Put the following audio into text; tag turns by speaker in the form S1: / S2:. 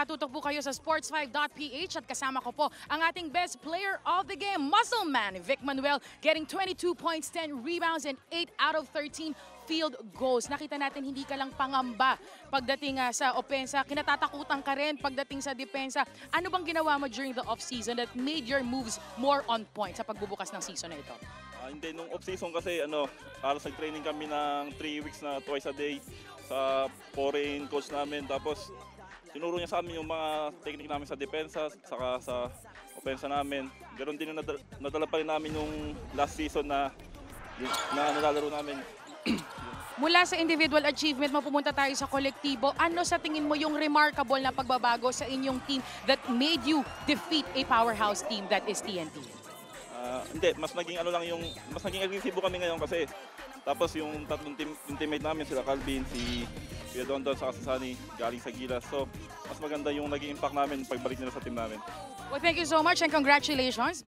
S1: Nakatutok po kayo sa sports5.ph at kasama ko po ang ating best player of the game, Muscle Man, Vic Manuel, getting 22 points, 10 rebounds, and 8 out of 13 field goals. Nakita natin hindi ka lang pangamba pagdating sa opensa, kinatatakutan ka rin pagdating sa depensa. Ano bang ginawa mo during the off-season that made your moves more on point sa pagbubukas ng season na ito?
S2: Hindi, nung off-season kasi halos nag-training kami ng 3 weeks na twice a day sa foreign coach namin. Tapos tinuro niya sa amin yung mga technique namin sa depensa, saka sa opensa namin. Ganon din yung nadala pa rin namin yung last season na nalalaro namin.
S1: Mula sa individual achievement mo, pumunta tayo sa kolektibo. Ano sa tingin mo yung remarkable na pagbabago sa inyong team that made you defeat a powerhouse team that is TNT?
S2: Hindi, mas naging agresibo kami ngayon kasi tapos yung tatlong teammate namin, sila Calvin, si Kuya Dondon, saka si Sunny, galing sa Gilas. So, mas maganda yung naging impact namin pagbalik nila sa team namin.
S1: Well, thank you so much and congratulations.